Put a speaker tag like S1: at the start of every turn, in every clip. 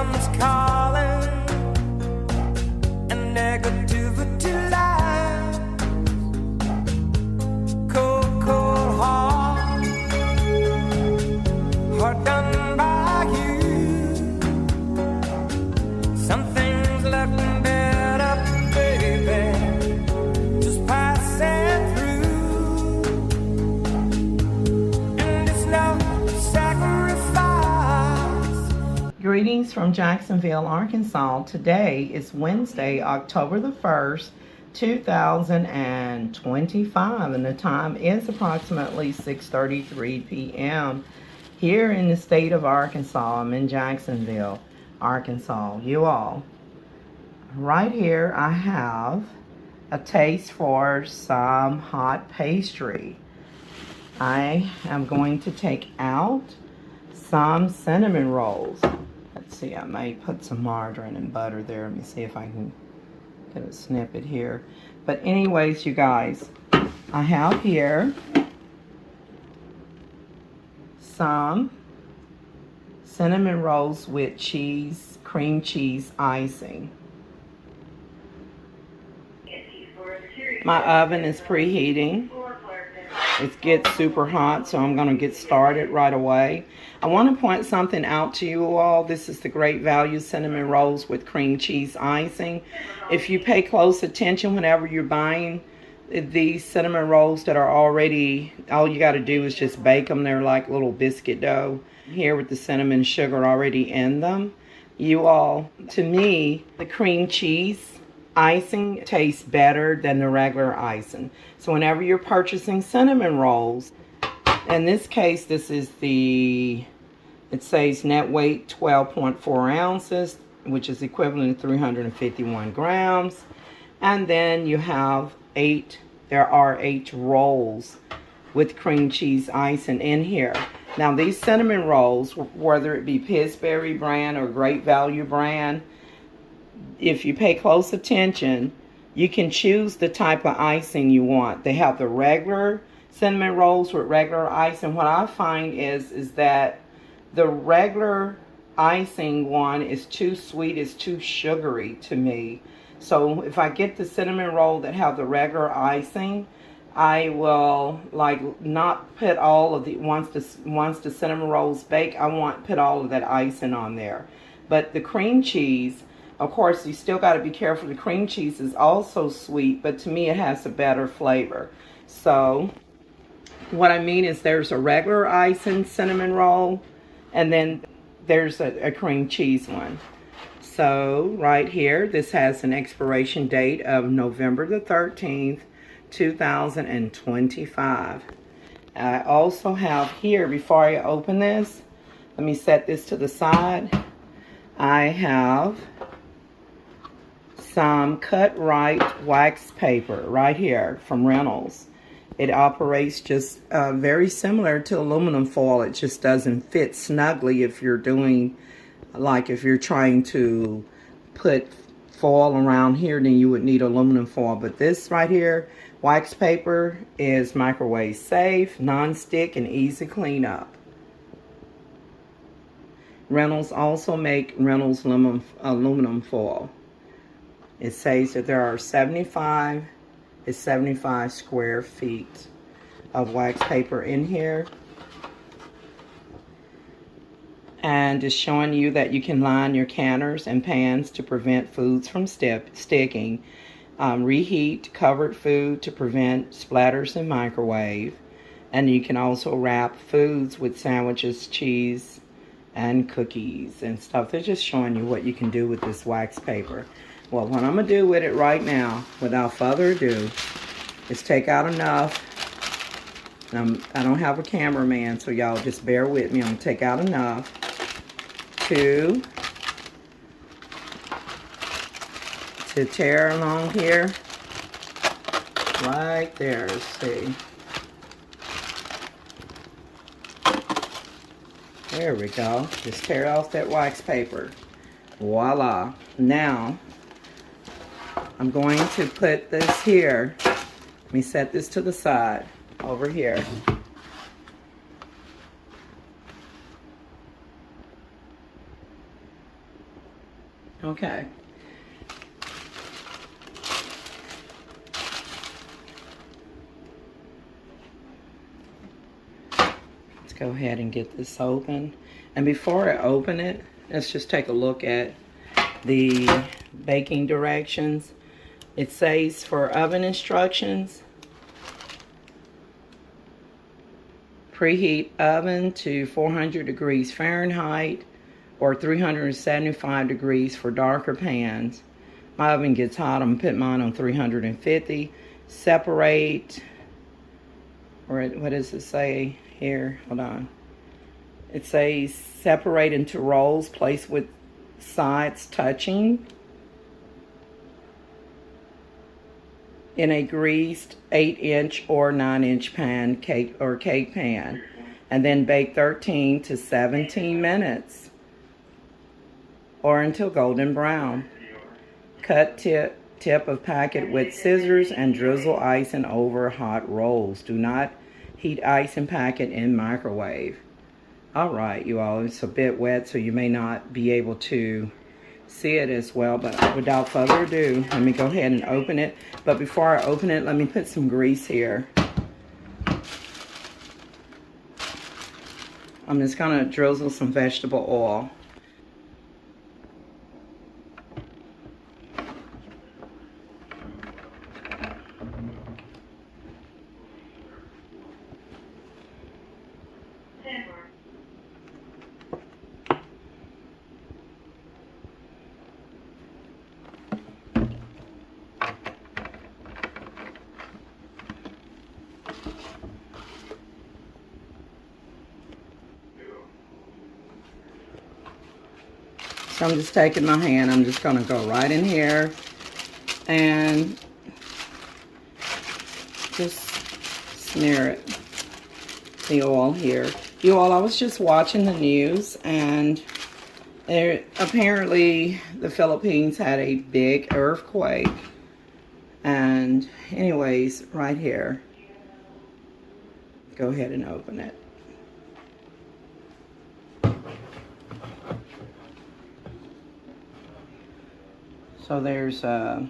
S1: someone's calling, and negativity lies. Cold, cold heart, heart done by you. Something's looking better, baby, just passing through. And it's no sacrifice.
S2: Greetings from Jacksonville, Arkansas. Today is Wednesday, October the 1st, 2025, and the time is approximately 6:33 p.m. here in the state of Arkansas. I'm in Jacksonville, Arkansas. You all, right here I have a taste for some hot pastry. I am going to take out some cinnamon rolls. Let's see, I may put some margarine and butter there. Let me see if I can get a snippet here. But anyways, you guys, I have here some cinnamon rolls with cheese, cream cheese icing. My oven is preheating. It gets super hot, so I'm going to get started right away. I want to point something out to you all. This is the Great Value cinnamon rolls with cream cheese icing. If you pay close attention whenever you're buying these cinnamon rolls that are already, all you got to do is just bake them. They're like little biscuit dough here with the cinnamon sugar already in them. You all, to me, the cream cheese icing tastes better than the regular icing. So whenever you're purchasing cinnamon rolls, in this case, this is the, it says net weight 12.4 ounces, which is equivalent to 351 grams. And then you have there are 8 rolls with cream cheese icing in here. Now these cinnamon rolls, whether it be Pillsbury brand or Great Value brand, if you pay close attention, you can choose the type of icing you want. They have the regular cinnamon rolls with regular icing. What I find is that the regular icing one is too sweet, it's too sugary to me. So if I get the cinnamon roll that have the regular icing, I will like not put all of the, once the cinnamon rolls bake, I won't put all of that icing on there. But the cream cheese, of course, you still got to be careful. The cream cheese is also sweet, but to me it has a better flavor. So what I mean is there's a regular icing cinnamon roll, and then there's a cream cheese one. So right here, this has an expiration date of November the 13th, 2025. I also have here, before I open this, let me set this to the side. I have some cut right wax paper right here from Reynolds. It operates just very similar to aluminum foil. It just doesn't fit snugly if you're doing, like if you're trying to put foil around here, then you would need aluminum foil. But this right here, wax paper, is microwave safe, non-stick, and easy cleanup. Reynolds also make Reynolds aluminum foil. It says that there are 75 square feet of wax paper in here. And it's showing you that you can line your counters and pans to prevent foods from sticking. Reheat covered food to prevent splatters in microwave. And you can also wrap foods with sandwiches, cheese, and cookies and stuff. They're just showing you what you can do with this wax paper. Well, what I'm going to do with it right now, without further ado, is take out enough. I don't have a cameraman, so y'all just bear with me. I'm going to take out enough to tear along here. Right there, let's see. There we go. Just tear off that wax paper. Voila. Now, I'm going to put this here. Let me set this to the side over here. Okay. Let's go ahead and get this open. And before I open it, let's just take a look at the baking directions. It says for oven instructions, preheat oven to 400 degrees Fahrenheit or 375 degrees for darker pans. My oven gets hot, I'm putting mine on 350. Separate, or what does it say here? Hold on. It says separate into rolls, place with sides touching in a greased 8-inch or 9-inch pan, cake pan, and then bake 13 to 17 minutes or until golden brown. Cut tip of packet with scissors and drizzle icing over hot rolls. Do not heat icing packet in microwave. Alright, you all, it's a bit wet, so you may not be able to see it as well, but without further ado, let me go ahead and open it. But before I open it, let me put some grease here. I'm just gonna drizzle some vegetable oil. So I'm just taking my hand, I'm just gonna go right in here and just smear it, the oil here. You all, I was just watching the news, and apparently the Philippines had a big earthquake. And anyways, right here, go ahead and open it. So there's a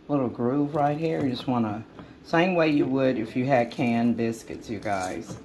S2: little groove right here. You just want to, same way you would if you had canned biscuits, you guys.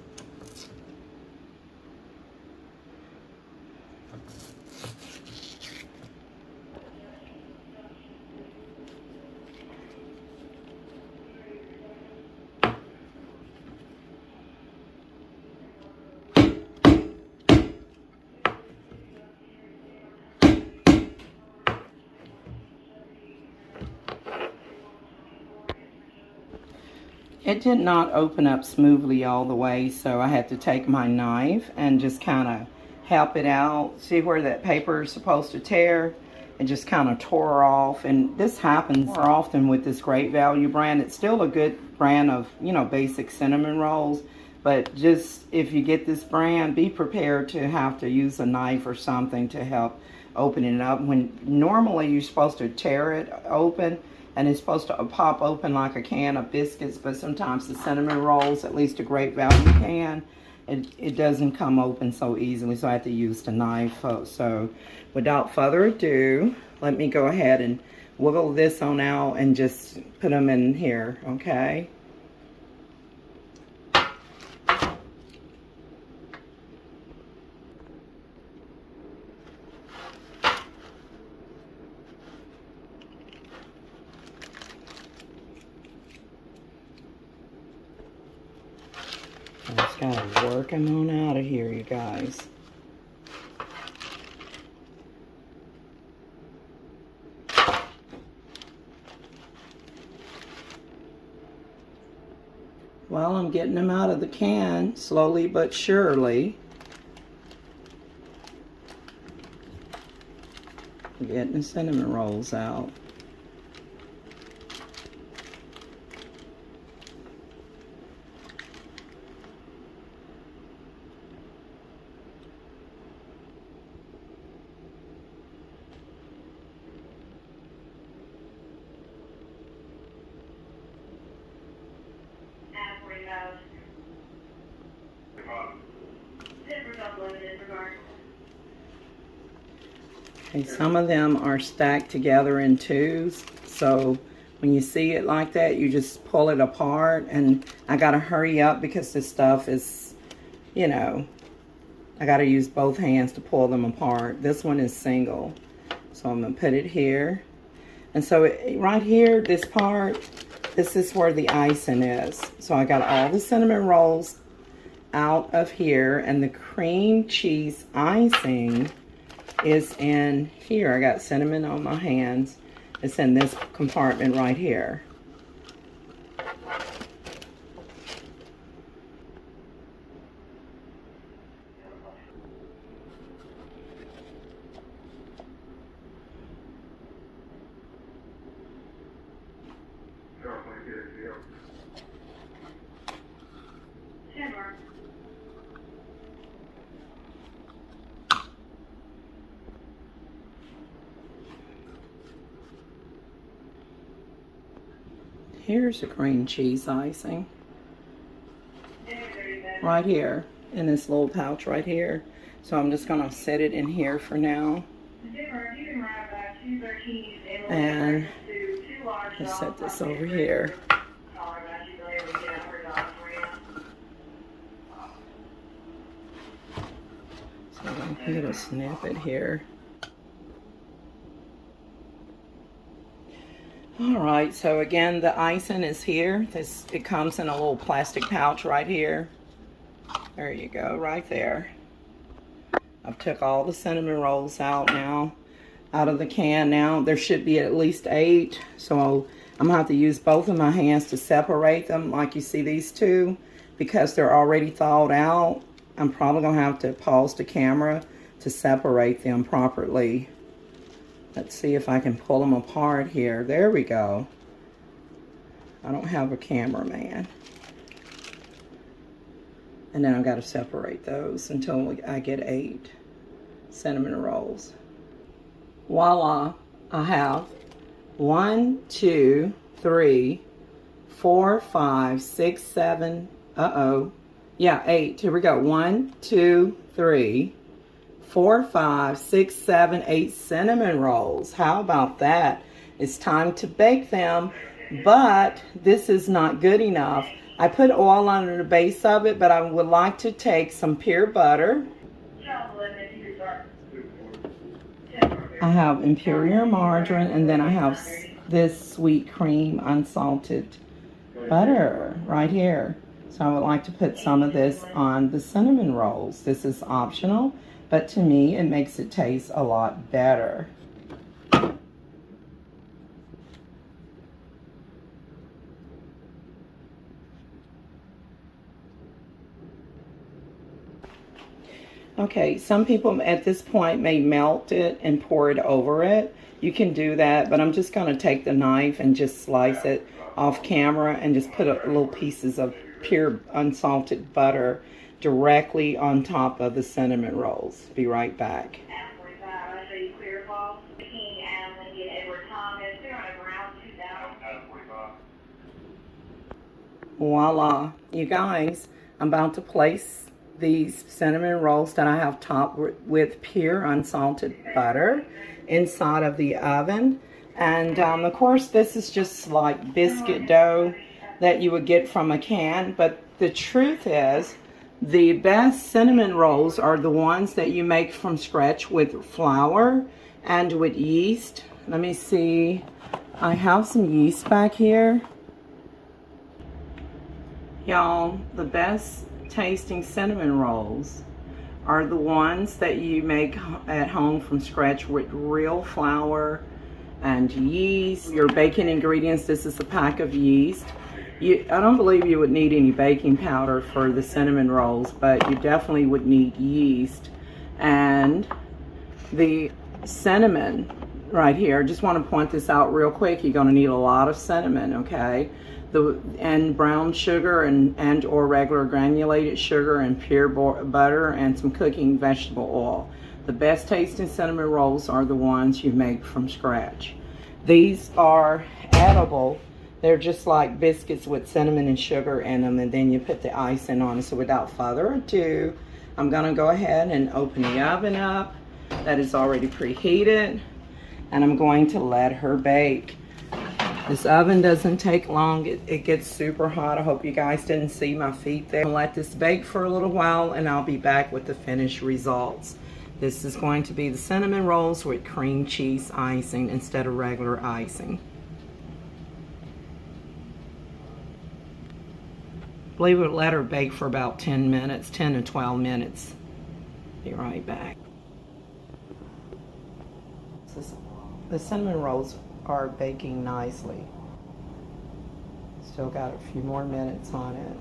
S2: It did not open up smoothly all the way, so I had to take my knife and just kind of help it out. See where that paper is supposed to tear? It just kind of tore off. And this happens more often with this Great Value brand. It's still a good brand of, you know, basic cinnamon rolls. But just if you get this brand, be prepared to have to use a knife or something to help open it up. When normally you're supposed to tear it open, and it's supposed to pop open like a can of biscuits, but sometimes the cinnamon rolls, at least a Great Value can, it doesn't come open so easily, so I have to use the knife. So without further ado, let me go ahead and wiggle this on out and just put them in here, okay? I just gotta work them on out of here, you guys. Well, I'm getting them out of the can, slowly but surely. Getting the cinnamon rolls out. Okay, some of them are stacked together in twos, so when you see it like that, you just pull it apart. And I gotta hurry up because this stuff is, you know, I gotta use both hands to pull them apart. This one is single, so I'm gonna put it here. And so right here, this part, this is where the icing is. So I got all the cinnamon rolls out of here, and the cream cheese icing is in here. I got cinnamon on my hands. It's in this compartment right here. Here's the cream cheese icing. Right here, in this little pouch right here. So I'm just gonna set it in here for now. And just set this over here. So I'm gonna get a snippet here. Alright, so again, the icing is here. It comes in a little plastic pouch right here. There you go, right there. I've took all the cinnamon rolls out now, out of the can now. There should be at least 8, so I'm gonna have to use both of my hands to separate them, like you see these two, because they're already thawed out. I'm probably gonna have to pause the camera to separate them properly. Let's see if I can pull them apart here. There we go. I don't have a cameraman. And then I've got to separate those until I get 8 cinnamon rolls. Voila, I have 1, 2, 3, 4, 5, 6, 7, yeah, 8. Here we go. 1, 2, 3, 4, 5, 6, 7, 8 cinnamon rolls. How about that? It's time to bake them, but this is not good enough. I put oil under the base of it, but I would like to take some pure butter. I have imperial margarine, and then I have this sweet cream unsalted butter right here. So I would like to put some of this on the cinnamon rolls. This is optional, but to me, it makes it taste a lot better. Okay, some people at this point may melt it and pour it over it. You can do that, but I'm just going to take the knife and just slice it off camera and just put little pieces of pure unsalted butter directly on top of the cinnamon rolls. Be right back. Voila, you guys, I'm about to place these cinnamon rolls that I have topped with pure unsalted butter inside of the oven. And of course, this is just like biscuit dough that you would get from a can, but the truth is the best cinnamon rolls are the ones that you make from scratch with flour and with yeast. Let me see, I have some yeast back here. Y'all, the best tasting cinnamon rolls are the ones that you make at home from scratch with real flour and yeast. Your baking ingredients, this is a pack of yeast. I don't believe you would need any baking powder for the cinnamon rolls, but you definitely would need yeast. And the cinnamon right here, just want to point this out real quick, you're going to need a lot of cinnamon, okay? And brown sugar and or regular granulated sugar and pure butter and some cooking vegetable oil. The best tasting cinnamon rolls are the ones you make from scratch. These are edible. They're just like biscuits with cinnamon and sugar in them, and then you put the icing on it. So without further ado, I'm gonna go ahead and open the oven up that is already preheated, and I'm going to let her bake. This oven doesn't take long. It gets super hot. I hope you guys didn't see my feet there. I'll let this bake for a little while, and I'll be back with the finished results. This is going to be the cinnamon rolls with cream cheese icing instead of regular icing. I believe we'll let her bake for about 10 minutes, 10 to 12 minutes. Be right back. The cinnamon rolls are baking nicely. Still got a few more minutes on it.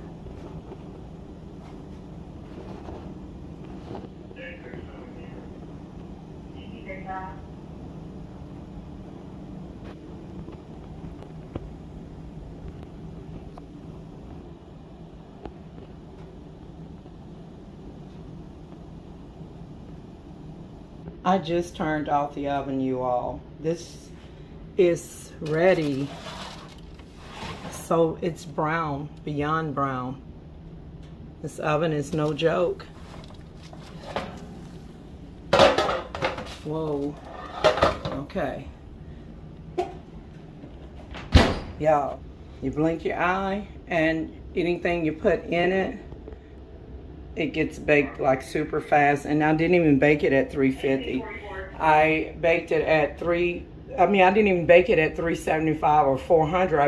S2: I just turned off the oven, you all. This is ready. So it's brown, beyond brown. This oven is no joke. Whoa. Okay. Y'all, you blink your eye and anything you put in it, it gets baked like super fast. And I didn't even bake it at 350. I baked it at I didn't even bake it at 375 or 400.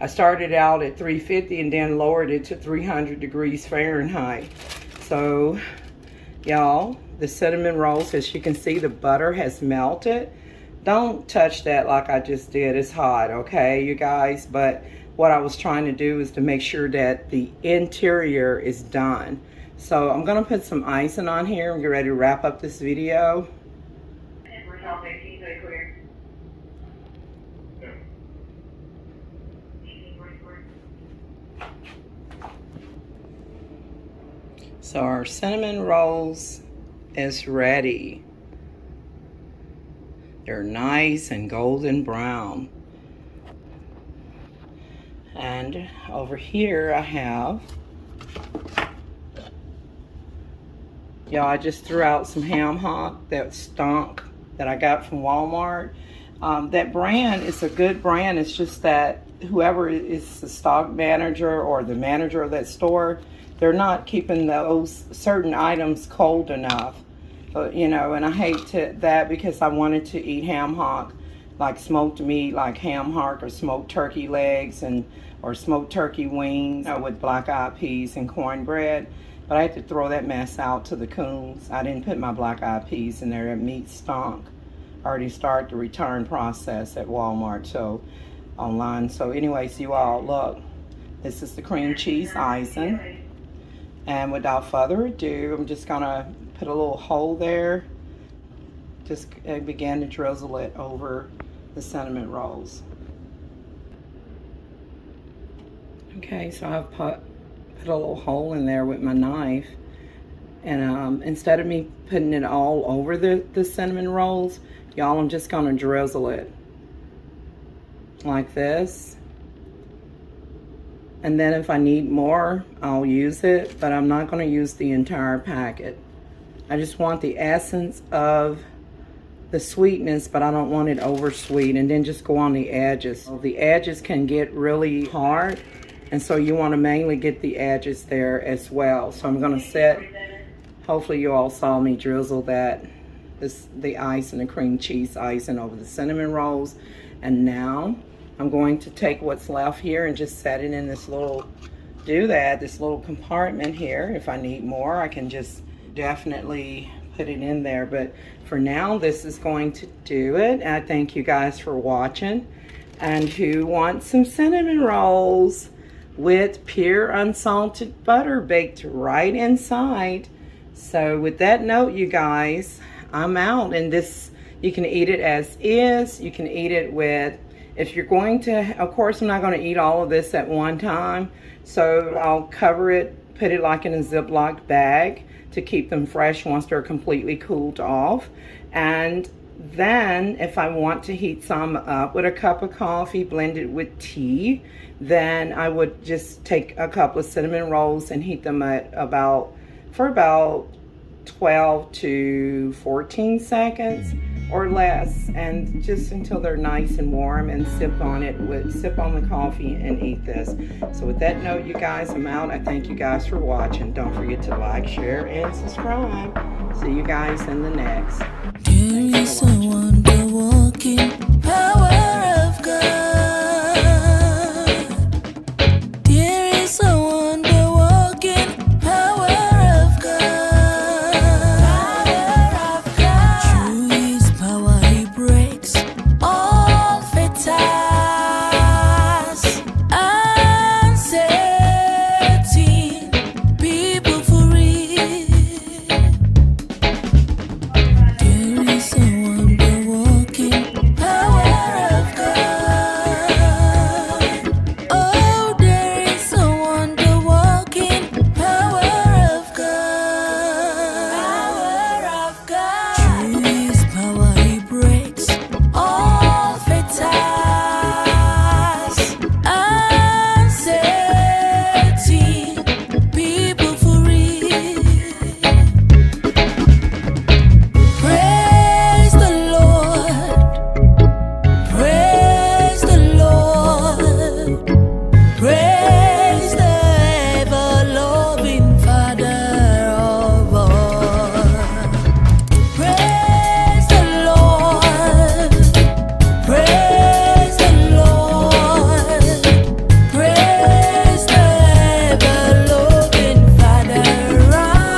S2: I started out at 350 and then lowered it to 300 degrees Fahrenheit. So, y'all, the cinnamon rolls, as you can see, the butter has melted. Don't touch that like I just did. It's hot, okay, you guys? But what I was trying to do is to make sure that the interior is done. So I'm gonna put some icing on here and get ready to wrap up this video. So our cinnamon rolls is ready. They're nice and golden brown. And over here I have, y'all, I just threw out some ham hock that stunk that I got from Walmart. That brand is a good brand. It's just that whoever is the stock manager or the manager of that store, they're not keeping those certain items cold enough. You know, and I hate that because I wanted to eat ham hock, like smoked meat, like ham hock or smoked turkey legs or smoked turkey wings, with black-eyed peas and cornbread. But I had to throw that mess out to the coons. I didn't put my black-eyed peas in there. That meat stunk. I already started the return process at Walmart, so online. So anyways, you all, look, this is the cream cheese icing. And without further ado, I'm just gonna put a little hole there. Just begin to drizzle it over the cinnamon rolls. Okay, so I've put a little hole in there with my knife. And instead of me putting it all over the cinnamon rolls, y'all, I'm just gonna drizzle it like this. And then if I need more, I'll use it, but I'm not gonna use the entire packet. I just want the essence of the sweetness, but I don't want it over sweet, and then just go on the edges. So the edges can get really hard, and so you want to mainly get the edges there as well. So I'm gonna set, hopefully you all saw me drizzle the ice and the cream cheese icing over the cinnamon rolls. And now I'm going to take what's left here and just set it in this little compartment here. If I need more, I can just definitely put it in there. But for now, this is going to do it. I thank you guys for watching. And who wants some cinnamon rolls with pure unsalted butter baked right inside? So with that note, you guys, I'm out. And this, you can eat it as is. You can eat it with, if you're going to, of course, I'm not going to eat all of this at one time. So I'll cover it, put it like in a Ziploc bag to keep them fresh once they're completely cooled off. And then if I want to heat some up with a cup of coffee blended with tea, then I would just take a couple of cinnamon rolls and heat them at for about 12 to 14 seconds or less, and just until they're nice and warm, and sip on the coffee and eat this. So with that note, you guys, I'm out. I thank you guys for watching. Don't forget to like, share, and subscribe. See you guys in the next.
S3: There is a wonder walking